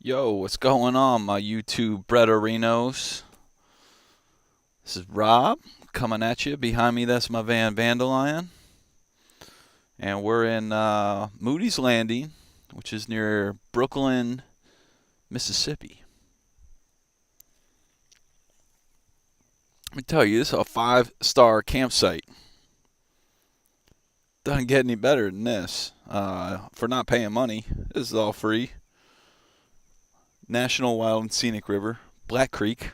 Yo, what's going on, my YouTube Bretarinos? This is Rob coming at you. Behind me, that's my van Vandelion. And we're in Moody's Landing, which is near Brooklyn, Mississippi. Let me tell you, this is a 5-star campsite. Doesn't get any better than this. For not paying money, this is all free. National Wild and Scenic River, Black Creek.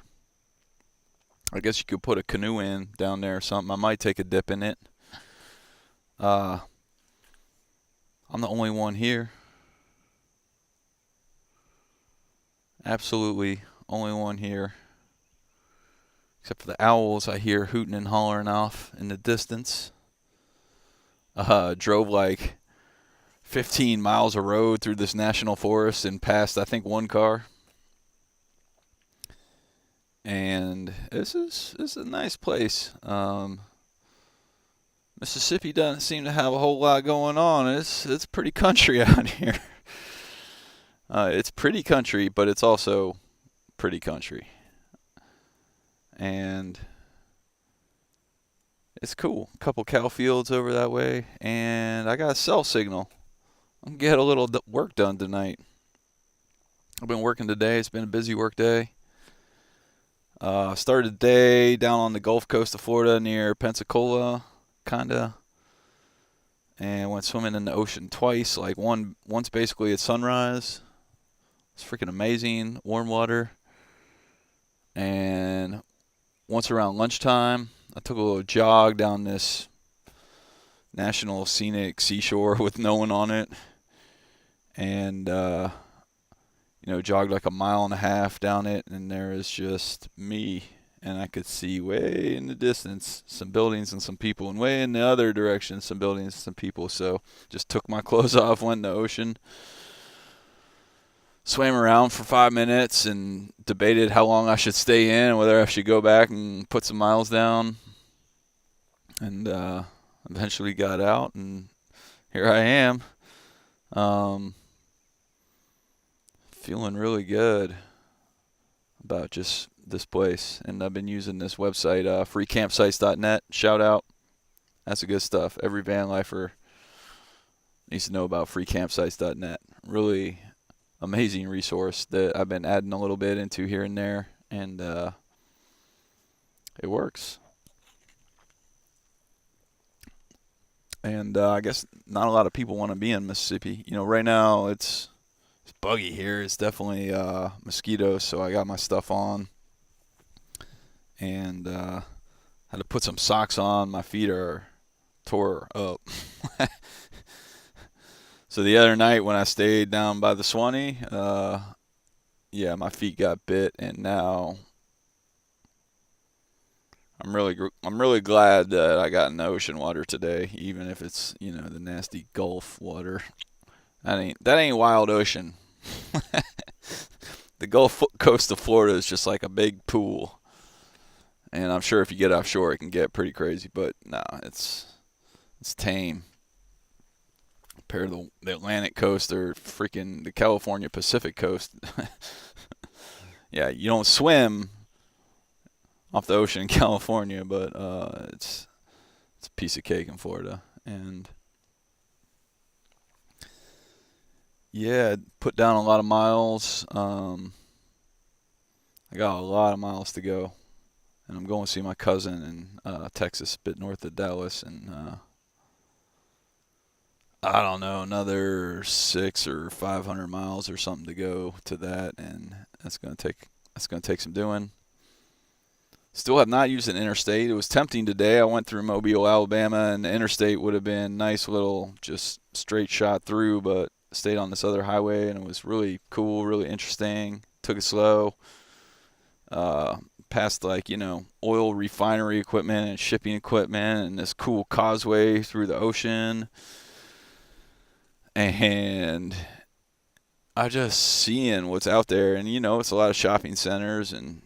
I guess you could put a canoe in down there or something. I might take a dip in it. I'm the only one here. Absolutely only one here. Except for the owls I hear hooting and hollering off in the distance. Drove like 15 miles of road through this national forest and passed, I think, one car. And this is a nice place. Mississippi doesn't seem to have a whole lot going on. It's pretty country out here. It's pretty country, but it's also pretty country. And it's cool. A couple cow fields over that way, and I got a cell signal. I'm gonna get a little work done tonight. I've been working today. It's been a busy work day. Started the day down on the Gulf Coast of Florida near Pensacola, kinda, and went swimming in the ocean twice. Like once basically at sunrise. It's freaking amazing, warm water. And once around lunchtime, I took a little jog down this national scenic seashore with no one on it, and jogged like a mile and a half down it, and there is just me, and I could see way in the distance some buildings and some people, and way in the other direction some buildings and some people. So just took my clothes off, went in the ocean, swam around for 5 minutes, and debated how long I should stay in and whether I should go back and put some miles down, and eventually got out, and here I am. Feeling really good about just this place, and I've been using this website, freecampsites.net. Shout out, that's the good stuff. Every van lifer needs to know about freecampsites.net. Really amazing resource that I've been adding a little bit into here and there, and it works. And I guess not a lot of people want to be in Mississippi. Right now it's buggy here. It's definitely mosquitoes, so I got my stuff on, and had to put some socks on. My feet are tore up. So the other night when I stayed down by the Swanee, my feet got bit, and now I'm really glad that I got in the ocean water today, even if it's the nasty Gulf water. That ain't wild ocean. The Gulf Coast of Florida is just like a big pool, and I'm sure if you get offshore, it can get pretty crazy. But no, it's tame compared to the Atlantic coast or freaking the California Pacific coast. Yeah, you don't swim off the ocean in California, but it's a piece of cake in Florida. And yeah, put down a lot of miles. I got a lot of miles to go, and I'm going to see my cousin in Texas, a bit north of Dallas, and I don't know, another 600 or 500 miles or something to go to that, and that's gonna take some doing. Still have not used an interstate. It was tempting today. I went through Mobile, Alabama, and the interstate would have been nice little just straight shot through, but stayed on this other highway, and it was really cool, really interesting. Took it slow. Past oil refinery equipment and shipping equipment and this cool causeway through the ocean. And I just seeing what's out there, and it's a lot of shopping centers and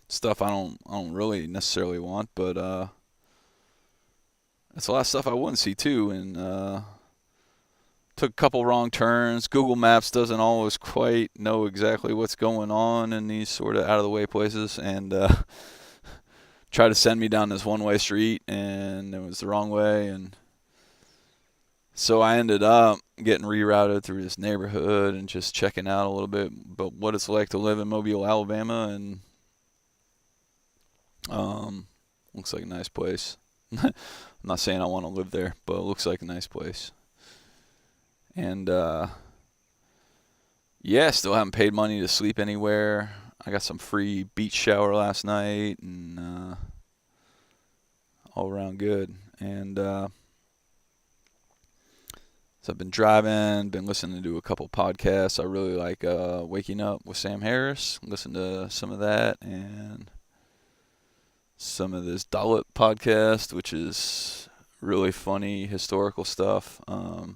stuff I don't really necessarily want, but it's a lot of stuff I wouldn't see too, and took a couple wrong turns. Google Maps doesn't always quite know exactly what's going on in these sort of out of the way places, and tried to send me down this one-way street, and it was the wrong way, and so I ended up getting rerouted through this neighborhood and just checking out a little bit about what it's like to live in Mobile, Alabama, and looks like a nice place. I'm not saying I want to live there, but it looks like a nice place. And yeah, still haven't paid money to sleep anywhere. I got some free beach shower last night, and all around good. And so I've been driving, been listening to a couple podcasts. I really like Waking Up with Sam Harris. Listen to some of that, and some of this Dalit podcast, which is really funny historical stuff. Kind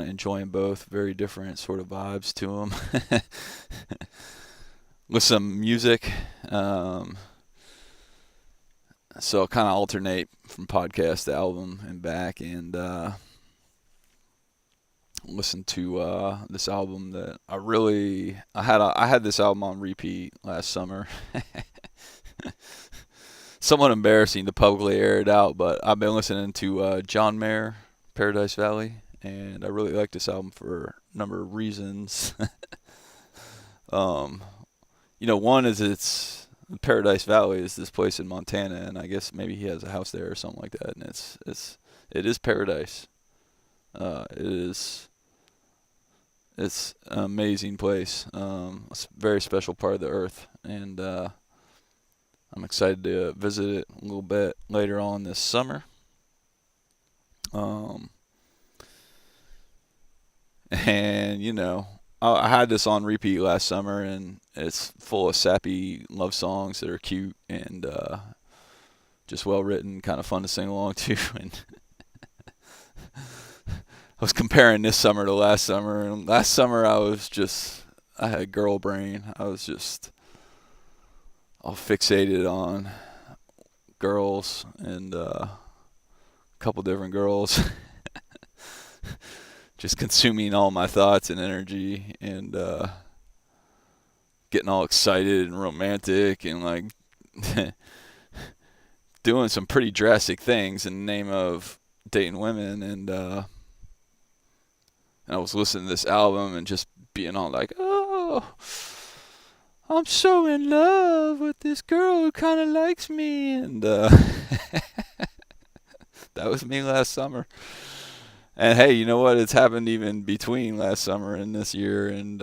of enjoying both. Very different sort of vibes to them. With some music. So I'll kind of alternate from podcast to album and back, and listen to this album that I had this album on repeat last summer. Somewhat embarrassing to publicly air it out, but I've been listening to John Mayer, Paradise Valley, and I really like this album for a number of reasons. One is it's Paradise Valley is this place in Montana, and I guess maybe he has a house there or something like that, and it is paradise. It's an amazing place. It's a very special part of the earth, and I'm excited to visit it a little bit later on this summer. And I had this on repeat last summer, and it's full of sappy love songs that are cute and just well written, kind of fun to sing along to. And I was comparing this summer to last summer, and last summer I had girl brain. I was just all fixated on girls and a couple different girls. Just consuming all my thoughts and energy, and getting all excited and romantic, and like doing some pretty drastic things in the name of dating women. And I was listening to this album and just being all like, oh, I'm so in love with this girl who kind of likes me. And that was me last summer. And hey, you know what? It's happened even between last summer and this year, and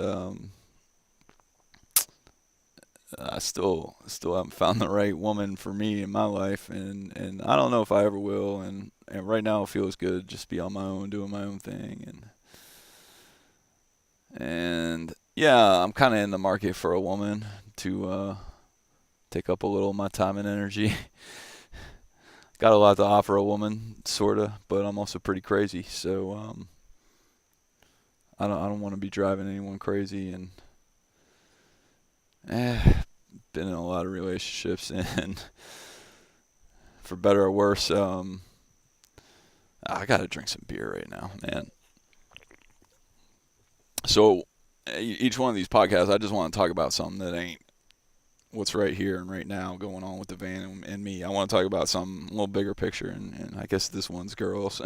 I still haven't found the right woman for me in my life, and I don't know if I ever will. And right now it feels good just be on my own, doing my own thing, and yeah, I'm kind of in the market for a woman to take up a little of my time and energy. Got a lot to offer a woman, sorta, but I'm also pretty crazy, so I don't want to be driving anyone crazy, and been in a lot of relationships, and for better or worse, I gotta drink some beer right now, man. So each one of these podcasts, I just want to talk about something that ain't what's right here and right now going on with the van and me. I want to talk about something a little bigger picture, and I guess this one's girls.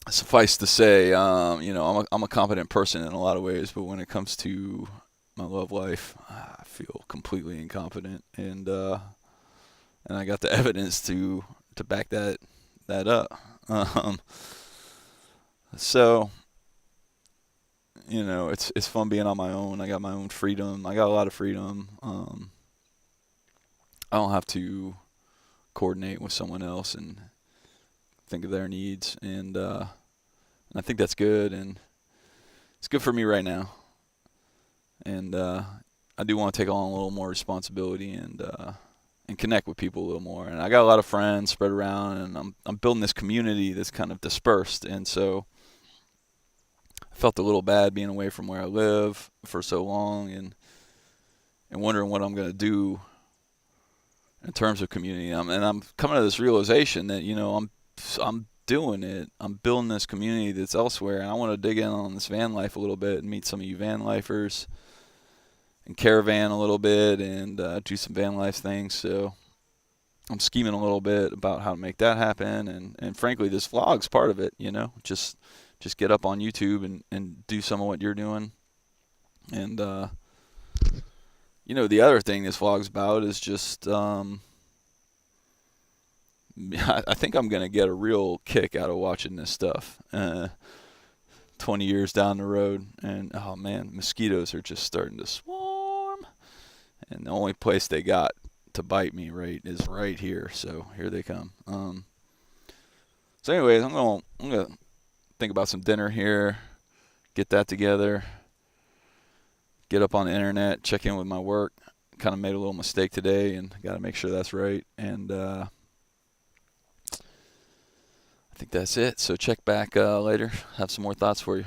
Suffice to say, I'm a competent person in a lot of ways, but when it comes to my love life, I feel completely incompetent, and I got the evidence to back that up. So it's fun being on my own. I got my own freedom. I got a lot of freedom. I don't have to coordinate with someone else and think of their needs, and I think that's good, and it's good for me right now. And I do want to take on a little more responsibility and connect with people a little more. And I got a lot of friends spread around, and I'm building this community that's kind of dispersed, and so I felt a little bad being away from where I live for so long, and wondering what I'm going to do in terms of community. And I'm coming to this realization that I'm doing it. I'm building this community that's elsewhere, and I want to dig in on this van life a little bit and meet some of you van lifers and caravan a little bit and do some van life things. So I'm scheming a little bit about how to make that happen, and frankly, this vlog's part of it. Just get up on YouTube and do some of what you're doing. And the other thing this vlog's about is just I think I'm gonna get a real kick out of watching this stuff 20 years down the road. And oh man, mosquitoes are just starting to swarm, and the only place they got to bite me is right here. So here they come. So anyways, I'm gonna think about some dinner here, get that together, get up on the internet, check in with my work. Kind of made a little mistake today, and got to make sure that's right. And I think that's it. So check back later. Have some more thoughts for you.